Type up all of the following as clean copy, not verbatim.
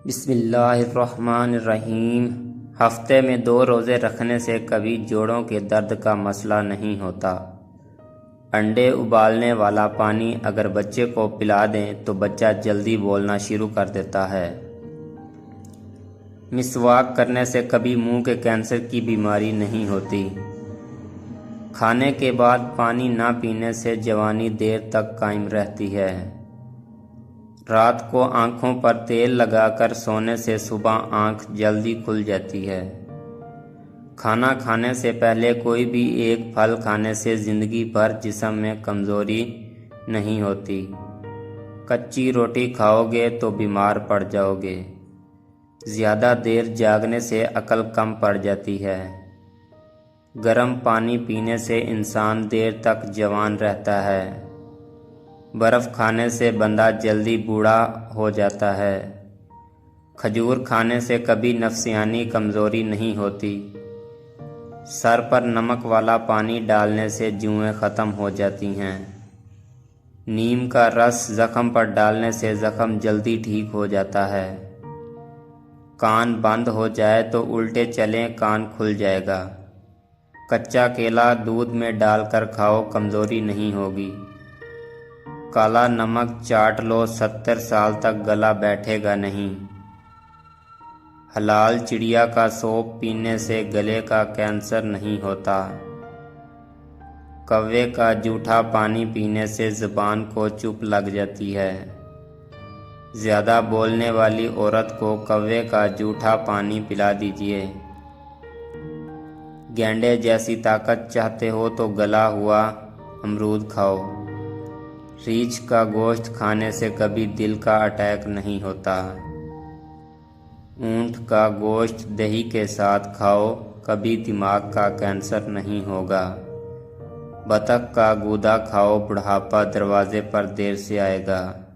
बिस्मिल्लाहिर्रहमानिर्रहीम। हफ्ते में 2 रोज़े रखने से कभी जोड़ों के दर्द का मसला नहीं होता। अंडे उबालने वाला पानी अगर बच्चे को पिला दें तो बच्चा जल्दी बोलना शुरू कर देता है। मिसवाक करने से कभी मुंह के कैंसर की बीमारी नहीं होती। खाने के बाद पानी ना पीने से जवानी देर तक कायम रहती है। रात को आँखों पर तेल लगाकर सोने से सुबह आँख जल्दी खुल जाती है। खाना खाने से पहले कोई भी एक फल खाने से ज़िंदगी भर जिस्म में कमज़ोरी नहीं होती। कच्ची रोटी खाओगे तो बीमार पड़ जाओगे। ज़्यादा देर जागने से अकल कम पड़ जाती है। गर्म पानी पीने से इंसान देर तक जवान रहता है। बर्फ़ खाने से बंदा जल्दी बूढ़ा हो जाता है। खजूर खाने से कभी नफसियानी कमज़ोरी नहीं होती। सर पर नमक वाला पानी डालने से जुएँ ख़त्म हो जाती हैं। नीम का रस ज़ख़म पर डालने से ज़ख़म जल्दी ठीक हो जाता है। कान बंद हो जाए तो उल्टे चलें कान खुल जाएगा। कच्चा केला दूध में डालकर खाओ, कमज़ोरी नहीं होगी। काला नमक चाट लो, 70 साल तक गला बैठेगा नहीं। हलाल चिड़िया का सूप पीने से गले का कैंसर नहीं होता। कौवे का जूठा पानी पीने से ज़ुबान को चुप लग जाती है। ज़्यादा बोलने वाली औरत को कौवे का जूठा पानी पिला दीजिए। गेंडे जैसी ताकत चाहते हो तो गला हुआ अमरूद खाओ। रीछ का गोश्त खाने से कभी दिल का अटैक नहीं होता। ऊँट का गोश्त दही के साथ खाओ, कभी दिमाग का कैंसर नहीं होगा। बतख का गूदा खाओ, बुढ़ापा दरवाजे पर देर से आएगा।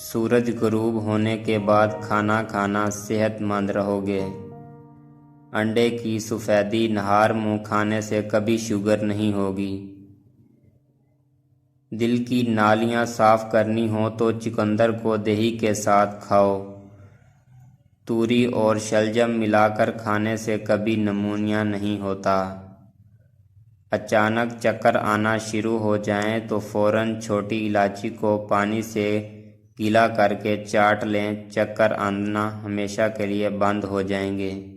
सूरज गुरूब होने के बाद खाना खाना, सेहतमंद रहोगे। अंडे की सफ़ेदी नहार मुँह खाने से कभी शुगर नहीं होगी। दिल की नालियाँ साफ़ करनी हो तो चुकंदर को दही के साथ खाओ। तूरी और शलजम मिलाकर खाने से कभी निमोनिया नहीं होता। अचानक चक्कर आना शुरू हो जाएं तो फ़ौरन छोटी इलायची को पानी से गीला करके चाट लें, चक्कर आना हमेशा के लिए बंद हो जाएंगे।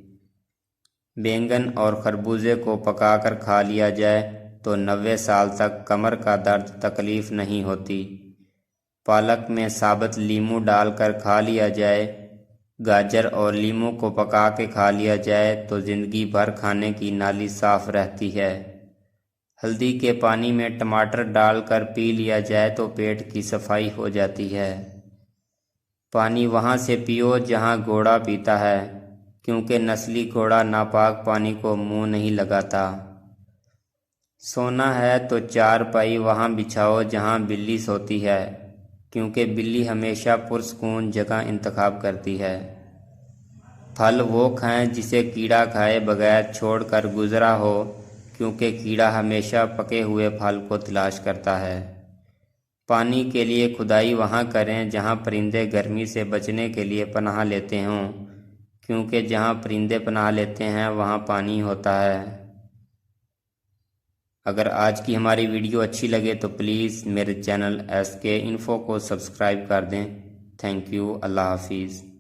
बैंगन और खरबूजे को पकाकर खा लिया जाए तो 90 साल तक कमर का दर्द तकलीफ़ नहीं होती। पालक में साबुत लीमू डालकर खा लिया जाए, गाजर और लीमू को पका के खा लिया जाए तो ज़िंदगी भर खाने की नाली साफ़ रहती है। हल्दी के पानी में टमाटर डालकर पी लिया जाए तो पेट की सफाई हो जाती है। पानी वहाँ से पियो जहाँ घोड़ा पीता है, क्योंकि नस्ली घोड़ा नापाक पानी को मुंह नहीं लगाता। सोना है तो चारपाई वहाँ बिछाओ जहाँ बिल्ली सोती है, क्योंकि बिल्ली हमेशा पुरसकून जगह इंतखाब करती है। फल वो खाएं जिसे कीड़ा खाए बगैर छोड़कर गुजरा हो, क्योंकि कीड़ा हमेशा पके हुए फल को तलाश करता है। पानी के लिए खुदाई वहाँ करें जहाँ परिंदे गर्मी से बचने के लिए पनाह लेते हों, क्योंकि जहाँ परिंदे पनाह लेते हैं वहाँ पानी होता है। अगर आज की हमारी वीडियो अच्छी लगे तो प्लीज़ मेरे चैनल SK Info को सब्सक्राइब कर दें। Thank you. अल्लाह हाफिज़।